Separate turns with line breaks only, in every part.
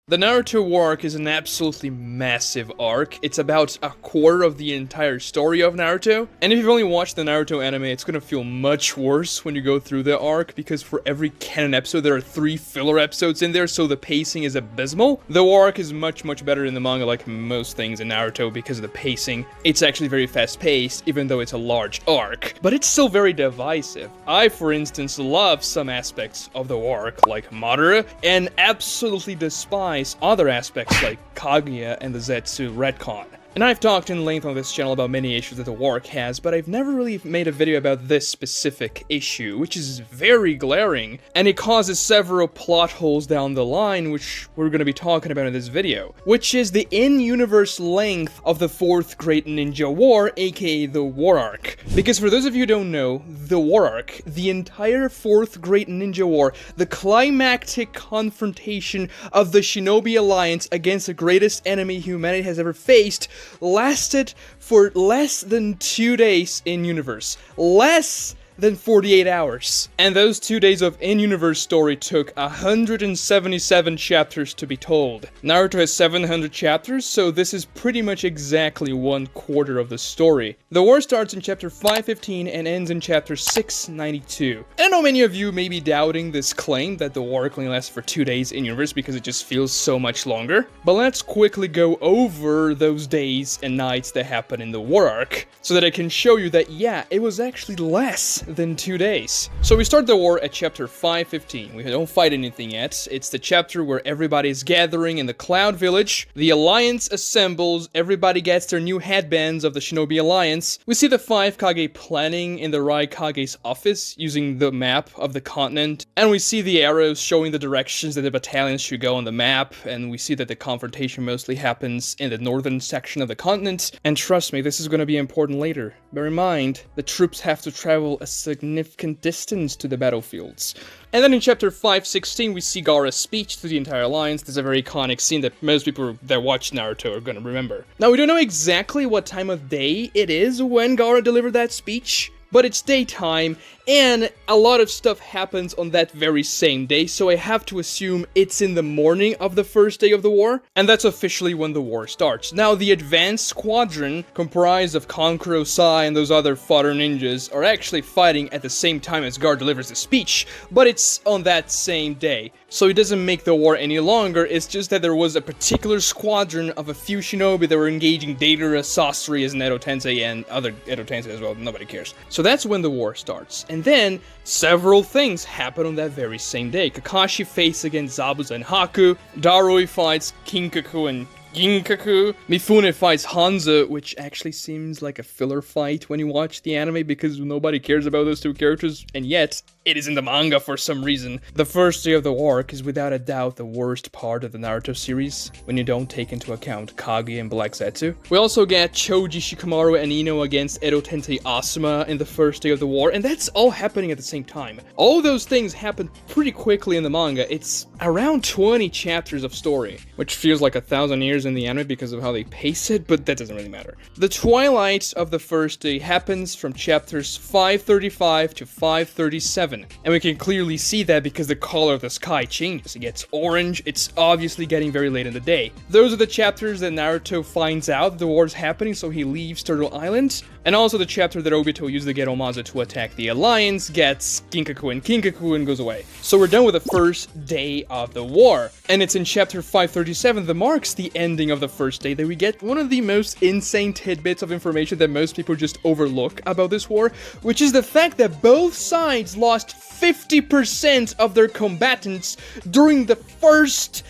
The Naruto war arc is an absolutely massive arc. It's about a quarter of the entire story of Naruto. And if you've only watched the Naruto anime, it's gonna feel much worse when you go through the arc, because for every canon episode, there are 3 filler episodes in there, so the pacing is abysmal. The war arc is much better in the manga, like most things in Naruto, because of the pacing. It's actually very fast-paced, even though it's a large arc. But it's still very divisive. I, for instance, love some aspects of the war arc, like Madara, and absolutely despise other aspects like Kaguya and the Zetsu retcon. And I've talked in length on this channel about many issues that the war arc has, but I've never really made a video about this specific issue, which is very glaring, and it causes several plot holes down the line, which we're going to be talking about in this video, which is the in-universe length of the 4th Great Ninja War, aka the war arc. Because for those of you who don't know, the war arc, the entire 4th Great Ninja War, the climactic confrontation of the Shinobi Alliance against the greatest enemy humanity has ever faced, lasted for less than 2 days in universe. Less than 48 hours. And those 2 days of in-universe story took 177 chapters to be told. Naruto has 700 chapters, so this is pretty much exactly 1/4 of the story. The war starts in chapter 515 and ends in chapter 692. I know many of you may be doubting this claim that the war arc only lasts for 2 days in universe because it just feels so much longer. But let's quickly go over those days and nights that happen in the war arc, so that I can show you that yeah, it was actually less than 2 days. So we start the war at chapter 515. We don't fight anything yet. It's the chapter where everybody is gathering in the Cloud Village. The Alliance assembles. Everybody gets their new headbands of the Shinobi Alliance. We see the 5 Kage planning in the Raikage's office using the map of the continent. And we see the arrows showing the directions that the battalions should go on the map. And we see that the confrontation mostly happens in the northern section of the continent. And trust me, this is going to be important later. Bear in mind, the troops have to travel a significant distance to the battlefields. And then in chapter 516, we see Gaara's speech to the entire alliance. There's a very iconic scene that most people that watch Naruto are gonna remember. Now, we don't know exactly what time of day it is when Gaara delivered that speech, but it's daytime, and a lot of stuff happens on that very same day, so I have to assume it's in the morning of the first day of the war, and that's officially when the war starts. Now, the advanced squadron, comprised of Kankuro Sai and those other fodder ninjas, are actually fighting at the same time as Gaara delivers the speech, but it's on that same day. So it doesn't make the war any longer, it's just that there was a particular squadron of a few shinobi that were engaging Deidara, Sasori as an Edo Tensei, and other Edo Tensei as well, nobody cares. So that's when the war starts. And then, several things happen on that very same day. Kakashi fights against Zabuza and Haku, Darui fights Kinkaku and Ginkaku, Mifune fights Hanzo, which actually seems like a filler fight when you watch the anime because nobody cares about those 2 characters, and yet it is in the manga for some reason. The first day of the war arc is without a doubt the worst part of the Naruto series, when you don't take into account Kage and Black Zetsu. We also get Choji, Shikamaru, and Ino against Edo Tensei Asuma in the first day of the war, and that's all happening at the same time. All those things happen pretty quickly in the manga. It's around 20 chapters of story, which feels like 1,000 years in the anime because of how they pace it, but that doesn't really matter. The twilight of the first day happens from chapters 535 to 537, and we can clearly see that because the color of the sky changes. It gets orange, it's obviously getting very late in the day. Those are the chapters that Naruto finds out the war is happening, so he leaves Turtle Island, and also the chapter that Obito used to get Omaza to attack the Alliance, gets Ginkaku and Kinkaku, and goes away. So we're done with the first day of the war, and it's in chapter 537 that marks the ending of the first day that we get one of the most insane tidbits of information that most people just overlook about this war, which is the fact that both sides lost 50% of their combatants during the first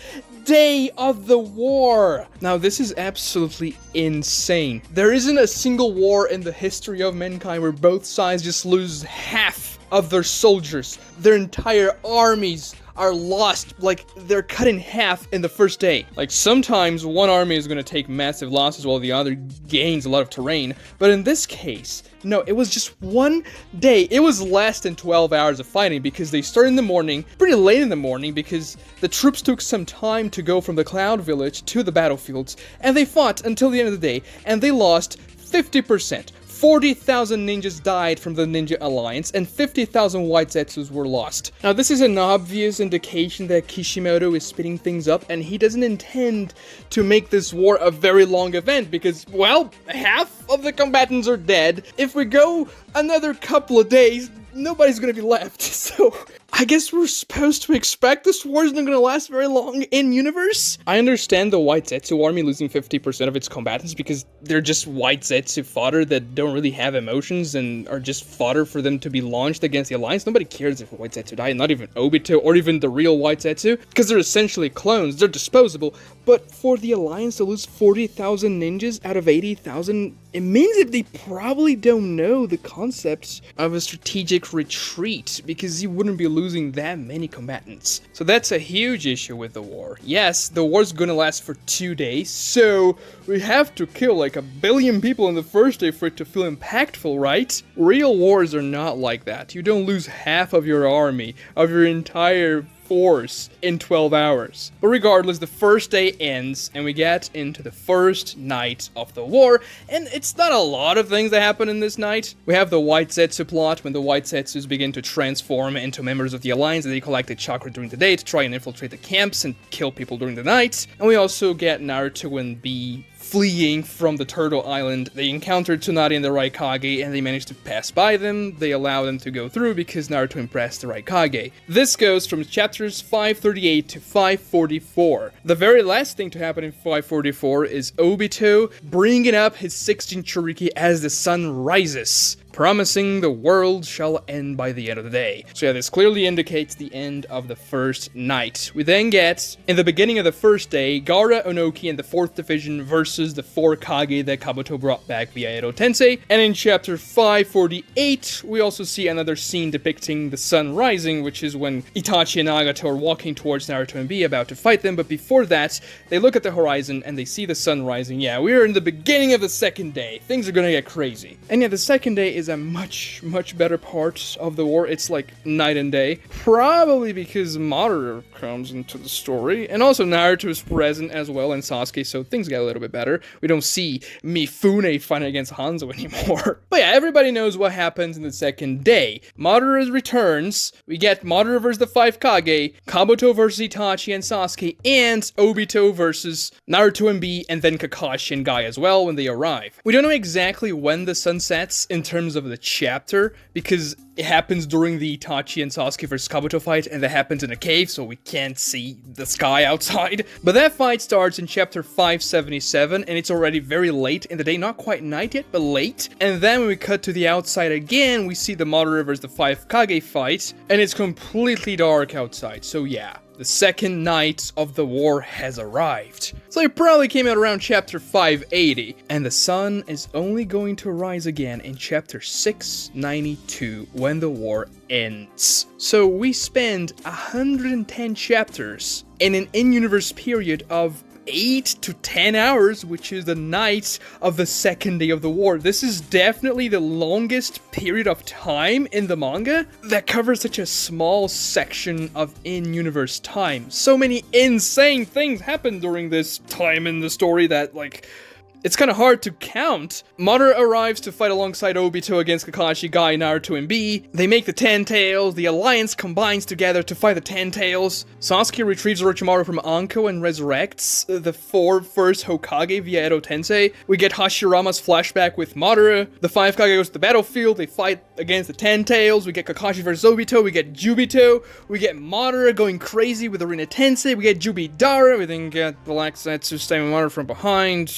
day of the war. Now, this is absolutely insane. There isn't a single war in the history of mankind where both sides just lose half of their soldiers. Their entire armies are lost, like they're cut in half in the first day. Like sometimes one army is going to take massive losses while the other gains a lot of terrain, but in this case, no, it was just 1 day. It was less than 12 hours of fighting because they started in the morning, pretty late in the morning because the troops took some time to go from the Cloud Village to the battlefields, and they fought until the end of the day, and they lost 50%. 40,000 ninjas died from the Ninja Alliance, and 50,000 White Zetsus were lost. Now, this is an obvious indication that Kishimoto is speeding things up, and he doesn't intend to make this war a very long event, because, well, half of the combatants are dead. If we go another couple of days, nobody's gonna be left, so I guess we're supposed to expect this war is not gonna last very long in universe. I understand the White Zetsu army losing 50% of its combatants because they're just White Zetsu fodder that don't really have emotions and are just fodder for them to be launched against the Alliance. Nobody cares if White Zetsu die, not even Obito or even the real White Zetsu, because they're essentially clones, they're disposable. But for the Alliance to lose 40,000 ninjas out of 80,000, it means that they probably don't know the concepts of a strategic retreat, because you wouldn't be losing that many combatants. So that's a huge issue with the war. Yes, the war's gonna last for 2 days, so we have to kill like 1 billion people on the first day for it to feel impactful, right? Real wars are not like that. You don't lose half of your army, of your entire force in 12 hours. But regardless, the first day ends and we get into the first night of the war, and it's not a lot of things that happen in this night. We have the White Zetsu plot, when the White Zetsus begin to transform into members of the Alliance, and they collect the chakra during the day to try and infiltrate the camps and kill people during the night. And we also get Naruto and Bee fleeing from the Turtle Island. They encountered Tsunade and the Raikage, and they managed to pass by them. They allow them to go through because Naruto impressed the Raikage. This goes from chapters 538 to 544. The very last thing to happen in 544 is Obito bringing up his 16 Churiki as the sun rises, promising the world shall end by the end of the day. So yeah, this clearly indicates the end of the first night. We then get, in the beginning of the first day, Gaara, Onoki, and the 4th Division versus the 4 Kage that Kabuto brought back via Edo Tensei. And in chapter 548, we also see another scene depicting the sun rising, which is when Itachi and Nagato are walking towards Naruto and Bee about to fight them. But before that, they look at the horizon and they see the sun rising. Yeah, we are in the beginning of the second day. Things are gonna get crazy. And yeah, the second day is a much better part of the war. It's like night and day. Probably because Madara comes into the story. And also Naruto is present as well, and Sasuke, so things get a little bit better. We don't see Mifune fighting against Hanzo anymore. But yeah, everybody knows what happens in the second day. Madara returns. We get Madara versus the 5 Kage, Kabuto versus Itachi and Sasuke, and Obito versus Naruto and Bee, and then Kakashi and Guy as well when they arrive. We don't know exactly when the sun sets in terms of the chapter, because it happens during the Itachi and Sasuke vs Kabuto fight, and that happens in a cave, so we can't see the sky outside. But that fight starts in chapter 577, and it's already very late in the day, not quite night yet, but late. And then when we cut to the outside again, we see the Madara vs the 5 Kage fight, and it's completely dark outside, so yeah. The second night of the war has arrived. So it probably came out around chapter 580, and the sun is only going to rise again in chapter 692 when the war ends. So we spend 110 chapters in an in-universe period of 8 to 10 hours, which is the night of the second day of the war. This is definitely the longest period of time in the manga that covers such a small section of in-universe time. So many insane things happen during this time in the story that, like, it's kind of hard to count. Madara arrives to fight alongside Obito against Kakashi, Guy, Naruto, and Bee. They make the Ten Tails. The Alliance combines together to fight the Ten Tails. Sasuke retrieves Orochimaru from Anko and resurrects the 4 first Hokage via Edo Tensei. We get Hashirama's flashback with Madara. The 5 Kage goes to the battlefield. They fight against the Ten Tails. We get Kakashi versus Obito. We get Jubito. We get Madara going crazy with Arena Tensei. We get Jubidara. We then get the Black Zetsu stemming Madara from behind.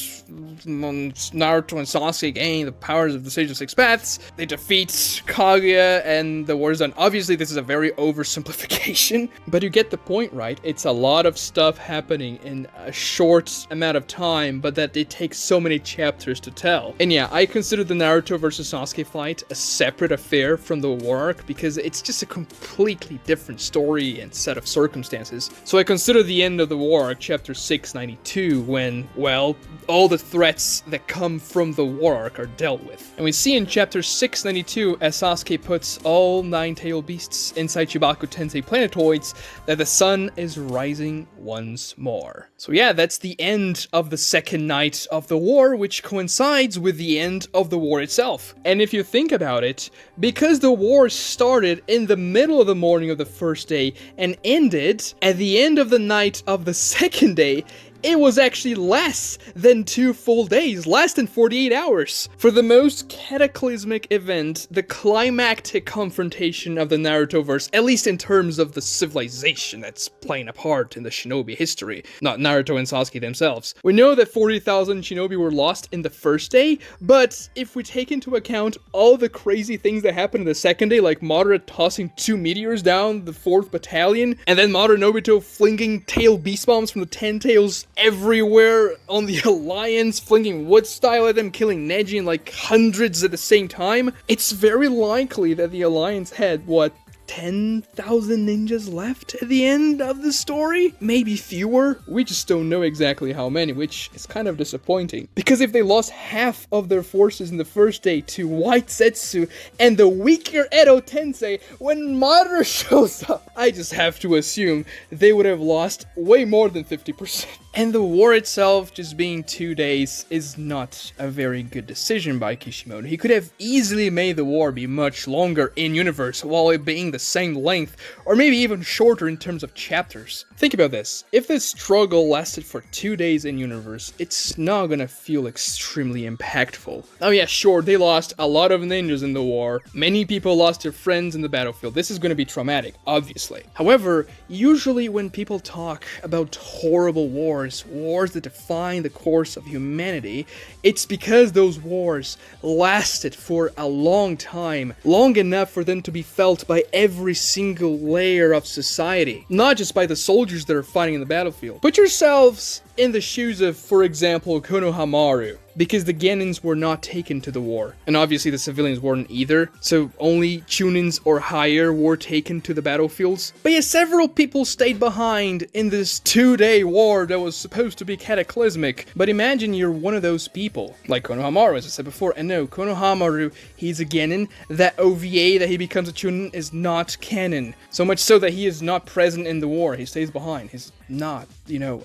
Naruto and Sasuke gain the powers of the Sage of Six Paths. They defeat Kaguya, and the war is done. Obviously, this is a very oversimplification, but you get the point, right? It's a lot of stuff happening in a short amount of time, but that it takes so many chapters to tell. And yeah, I consider the Naruto versus Sasuke fight a separate affair from the war arc, because it's just a completely different story and set of circumstances. So I consider the end of the war arc, chapter 692, when, well, all the 3 threats that come from the war arc are dealt with. And we see in chapter 692, as Sasuke puts all 9 tail beasts inside Chibaku Tensei planetoids, that the sun is rising once more. So yeah, that's the end of the second night of the war, which coincides with the end of the war itself. And if you think about it, because the war started in the middle of the morning of the first day and ended at the end of the night of the second day, it was actually less than 2 full days, less than 48 hours. For the most cataclysmic event, the climactic confrontation of the Naruto-verse, at least in terms of the civilization that's playing a part in the shinobi history, not Naruto and Sasuke themselves. We know that 40,000 shinobi were lost in the first day, but if we take into account all the crazy things that happened in the second day, like Madara tossing 2 meteors down the 4th battalion, and then Madara and Nobito flinging tail beast bombs from the 10 tails everywhere on the Alliance, flinging wood style at them, killing Neji in like hundreds at the same time, it's very likely that the Alliance had, what, 10,000 ninjas left at the end of the story? Maybe fewer? We just don't know exactly how many, which is kind of disappointing. Because if they lost half of their forces in the first day to White Zetsu and the weaker Edo Tensei, when Madara shows up, I just have to assume they would have lost way more than 50%. And the war itself, just being 2 days, is not a very good decision by Kishimoto. He could have easily made the war be much longer in-universe, while it being the same length, or maybe even shorter in terms of chapters. Think about this. If this struggle lasted for 2 days in-universe, it's not gonna feel extremely impactful. Oh yeah, sure, they lost a lot of ninjas in the war. Many people lost their friends in the battlefield. This is gonna be traumatic, obviously. However, usually when people talk about horrible wars that define the course of humanity, it's because those wars lasted for a long time, long enough for them to be felt by every single layer of society, not just by the soldiers that are fighting in the battlefield. Put yourselves in the shoes of, for example, Konohamaru, because the Genins were not taken to the war, and obviously the civilians weren't either, so only Chunins or higher were taken to the battlefields. But yeah, several people stayed behind in this 2-day war that was supposed to be cataclysmic. But imagine you're one of those people, like Konohamaru, as I said before, and no, Konohamaru, he's a Genin. That OVA that he becomes a Chunin is not canon, so much so that he is not present in the war. He stays behind. He's not,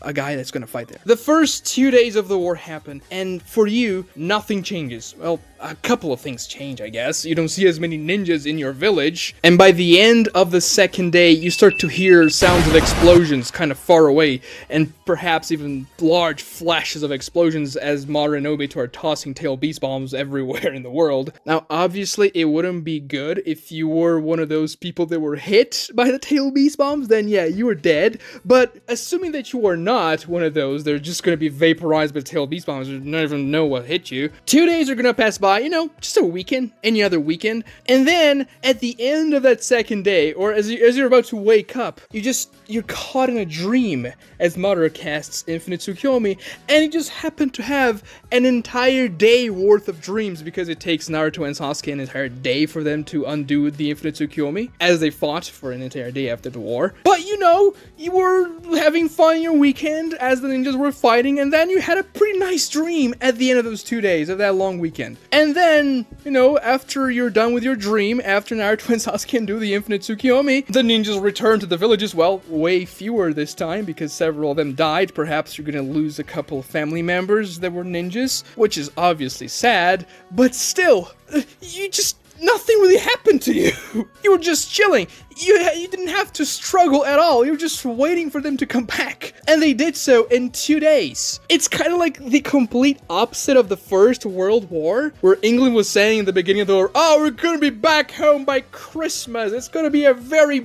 a guy that's gonna fight there. The first 2 days of the war happen, and for you, nothing changes. Well, a couple of things change, I guess. You don't see as many ninjas in your village, and by the end of the second day, you start to hear sounds of explosions kind of far away, and perhaps even large flashes of explosions as Madara and Nobito are tossing tail beast bombs everywhere in the world. Now, obviously, it wouldn't be good if you were one of those people that were hit by the tail beast bombs, then yeah, you were dead, but assuming that you are not one of those, they're just gonna be vaporized by the tail beast bombs, you don't even know what hit you. 2 days are gonna pass by, just a weekend, any other weekend, and then at the end of that second day, or as you're about to wake up, you're caught in a dream as Madara casts Infinite Tsukuyomi, and you just happen to have an entire day worth of dreams, because it takes Naruto and Sasuke an entire day for them to undo the Infinite Tsukuyomi, as they fought for an entire day after the war. But you were having fun in your weekend as the ninjas were fighting, and then you had a pretty nice dream at the end of those 2 days of that long weekend. And then, after you're done with your dream, after Naruto and Sasuke undo the Infinite Tsukuyomi, the ninjas return to the villages. Well, way fewer this time because several of them died. Perhaps you're gonna lose a couple of family members that were ninjas, which is obviously sad, but still, nothing really happened to you. You were just chilling. You didn't have to struggle at all. You were just waiting for them to come back. And they did so in 2 days. It's kind of like the complete opposite of the First World War, where England was saying in the beginning of the war, oh, we're gonna be back home by Christmas. It's gonna be a very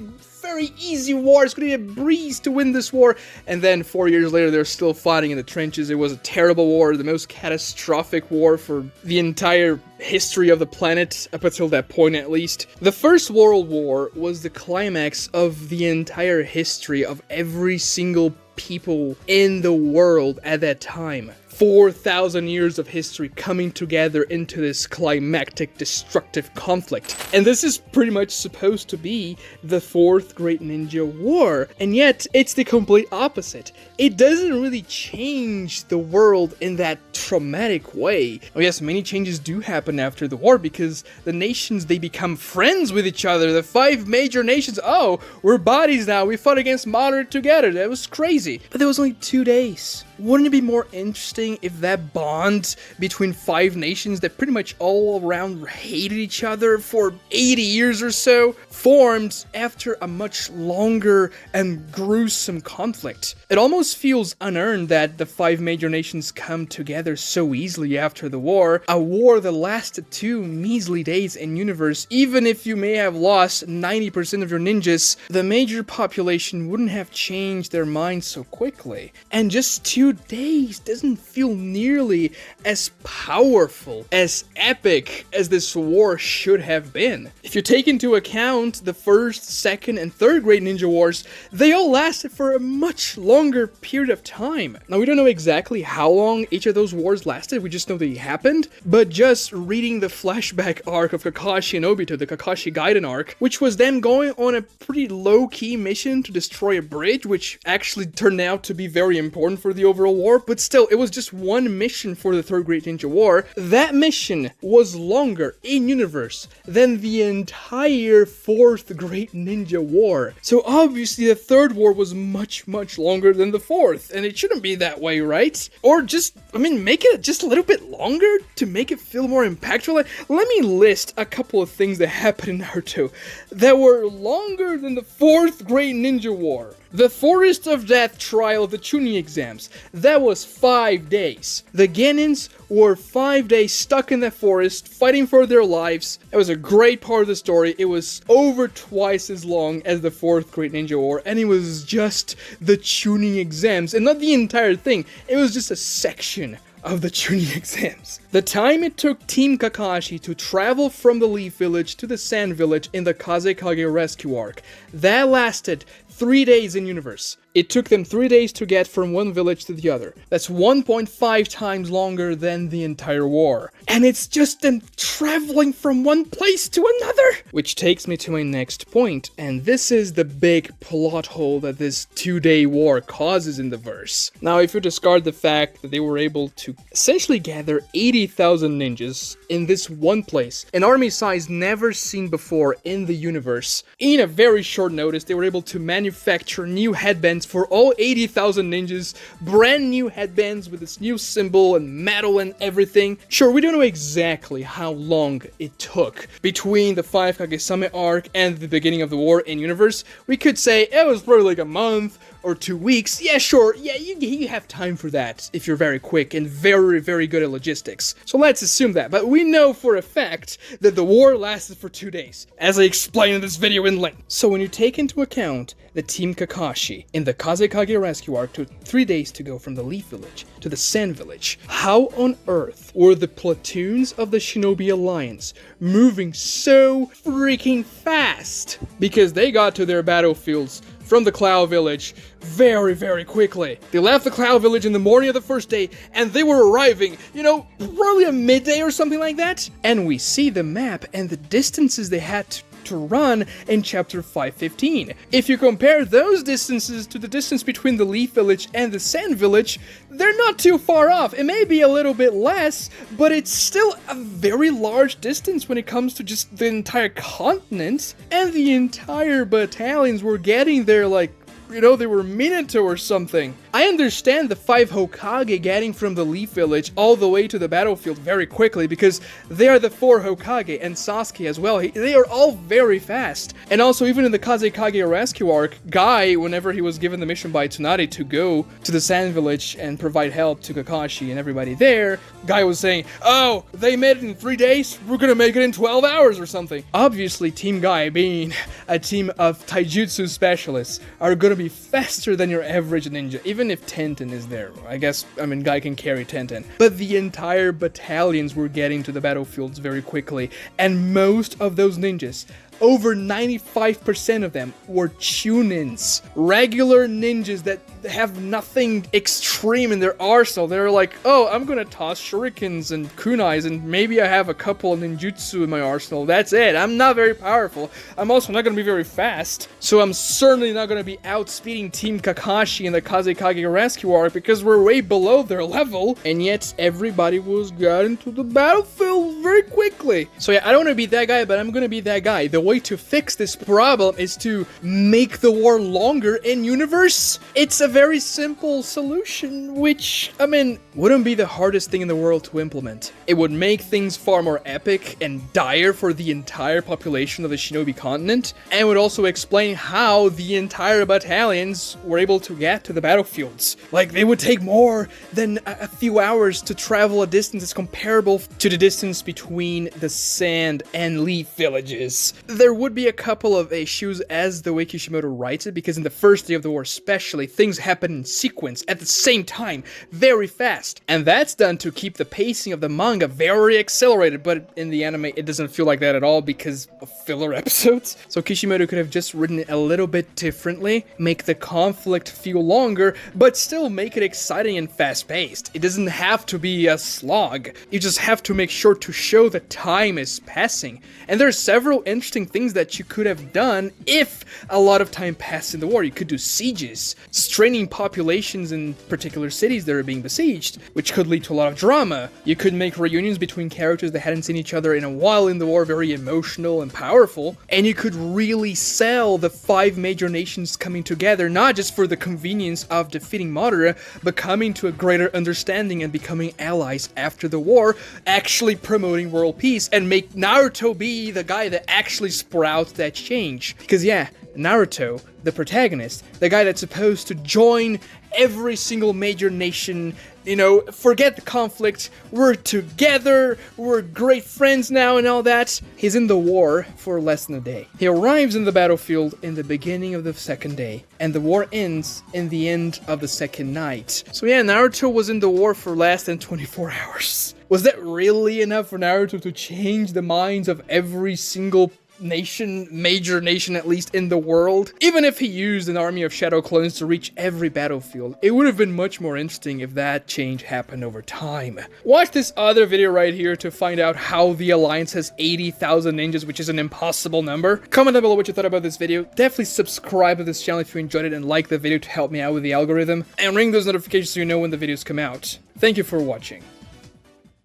easy war. It's going to be a breeze to win this war. And then 4 years later, they're still fighting in the trenches. It was a terrible war, the most catastrophic war for the entire history of the planet, up until that point at least. The First World War was the climax of the entire history of every single people in the world at that time. 4,000 years of history coming together into this climactic, destructive conflict. And this is pretty much supposed to be the Fourth Great Ninja War, and yet it's the complete opposite. It doesn't really change the world in that traumatic way. Oh yes, many changes do happen after the war because the nations, they become friends with each other. The 5 major nations, oh, we're buddies now. We fought against Moderate together. That was crazy. But there was only 2 days. Wouldn't it be more interesting if that bond between 5 nations that pretty much all around hated each other for 80 years or so formed after a much longer and gruesome conflict? It almost feels unearned that the 5 major nations come together so easily after the war, a war that lasted 2 measly days in universe. Even if you may have lost 90% of your ninjas, the major population wouldn't have changed their minds so quickly. And just 2 days doesn't feel nearly as powerful, as epic as this war should have been. If you take into account the first, second, and third Great Ninja Wars, they all lasted for a much longer period of time. Now, we don't know exactly how long each of those wars lasted, we just know they happened, but just reading the flashback arc of Kakashi and Obito, the Kakashi Gaiden arc, which was them going on a pretty low-key mission to destroy a bridge, which actually turned out to be very important for the overall war, but still, it was just one mission for the Third Great Ninja War. That mission was longer in-universe than the entire Fourth Great Ninja War. So obviously, the Third War was much, much longer than the Fourth, and it shouldn't be that way, right? Or just, make it just a little bit longer to make it feel more impactful. Let me list a couple of things that happened in Naruto that were longer than the Fourth Great Ninja War. The Forest of Death trial of the Chunin exams, that was 5 days. The Genins were 5 days stuck in the forest, fighting for their lives. It was a great part of the story. It was over twice as long as the Fourth Great Ninja War, and it was just the Chunin exams, and not the entire thing. It was just a section of the Chunin exams. The time it took Team Kakashi to travel from the Leaf Village to the Sand Village in the Kazekage Rescue arc, that lasted 3 days in universe. It took them 3 days to get from one village to the other. That's 1.5 times longer than the entire war. And it's just them traveling from one place to another! Which takes me to my next point, and this is the big plot hole that this 2-day war causes in the verse. Now, if you discard the fact that they were able to essentially gather 80,000 ninjas in this one place, an army size never seen before in the universe, in a very short notice, they were able to manufacture new headbands for all 80,000 ninjas, brand new headbands with this new symbol and metal and everything. Sure, we don't know exactly how long it took between the 5 Kage-same arc and the beginning of the war in universe. We could say it was probably like a month or 2 weeks. Yeah, sure, yeah, you have time for that if you're very quick and very, very good at logistics. So let's assume that, but we know for a fact that the war lasted for 2 days, as I explained in this video in length. So when you take into account the Team Kakashi in the Kazekage Rescue arc took 3 days to go from the Leaf Village to the Sand Village, how on earth were the platoons of the Shinobi Alliance moving so freaking fast? Because they got to their battlefields from the Cloud Village very, very quickly. They left the Cloud Village in the morning of the first day, and they were arriving, probably at midday or something like that. And we see the map and the distances they had to run in chapter 515. If you compare those distances to the distance between the Leaf Village and the Sand Village, they're not too far off. It may be a little bit less, but it's still a very large distance when it comes to just the entire continent, and the entire battalions were getting there like, they were Minato or something. I understand the 5 Hokage getting from the Leaf Village all the way to the battlefield very quickly because they are the 4 Hokage and Sasuke as well. They are all very fast. And also, even in the Kazekage Rescue arc, Guy, whenever he was given the mission by Tsunade to go to the Sand Village and provide help to Kakashi and everybody there, Guy was saying, oh, they made it in 3 days? We're gonna make it in 12 hours or something. Obviously, Team Guy, being a team of taijutsu specialists, are gonna be faster than your average ninja, even if Tenten is there. Guy can carry Tenten. But the entire battalions were getting to the battlefields very quickly, and most of those ninjas over 95% of them were Chunins, regular ninjas that have nothing extreme in their arsenal. They're like, oh, I'm gonna toss shurikens and kunais, and maybe I have a couple of ninjutsu in my arsenal. That's it. I'm not very powerful. I'm also not gonna be very fast, so I'm certainly not gonna be outspeeding Team Kakashi in the Kazekage Rescue arc because we're way below their level, and yet everybody was got into the battlefield very quickly. So yeah, I don't want to be that guy, but I'm gonna be that guy. The way to fix this problem is to make the war longer in universe. It's a very simple solution, which, I mean, wouldn't be the hardest thing in the world to implement. It would make things far more epic and dire for the entire population of the Shinobi continent, and would also explain how the entire battalions were able to get to the battlefields. Like, they would take more than a few hours to travel a distance that's comparable to the distance between the Sand and Leaf villages. There would be a couple of issues as the way Kishimoto writes it, because in the first day of the war especially, things happen in sequence at the same time, very fast. And that's done to keep the pacing of the manga very accelerated, but in the anime it doesn't feel like that at all because of filler episodes. So Kishimoto could have just written it a little bit differently, make the conflict feel longer, but still make it exciting and fast-paced. It doesn't have to be a slog. You just have to make sure to show that time is passing. And there are several interesting things that you could have done if a lot of time passed in the war. You could do sieges, straining populations in particular cities that are being besieged, which could lead to a lot of drama. You could make reunions between characters that hadn't seen each other in a while in the war very emotional and powerful, and you could really sell the 5 major nations coming together, not just for the convenience of defeating Madara, but coming to a greater understanding and becoming allies after the war, actually promoting world peace, and make Naruto be the guy that actually sprouts that change. Because yeah, Naruto, the protagonist, the guy that's supposed to join every single major nation, you know, forget the conflict, we're together, we're great friends now and all that. He's in the war for less than a day. He arrives in the battlefield in the beginning of the second day, and the war ends in the end of the second night. So yeah, Naruto was in the war for less than 24 hours. Was that really enough for Naruto to change the minds of every single nation, major nation at least, in the world? Even if he used an army of shadow clones to reach every battlefield, it would have been much more interesting if that change happened over time. Watch this other video right here to find out how the Alliance has 80,000 ninjas, which is an impossible number. Comment down below what you thought about this video. Definitely subscribe to this channel if you enjoyed it and like the video to help me out with the algorithm, and ring those notifications so you know when the videos come out. Thank you for watching.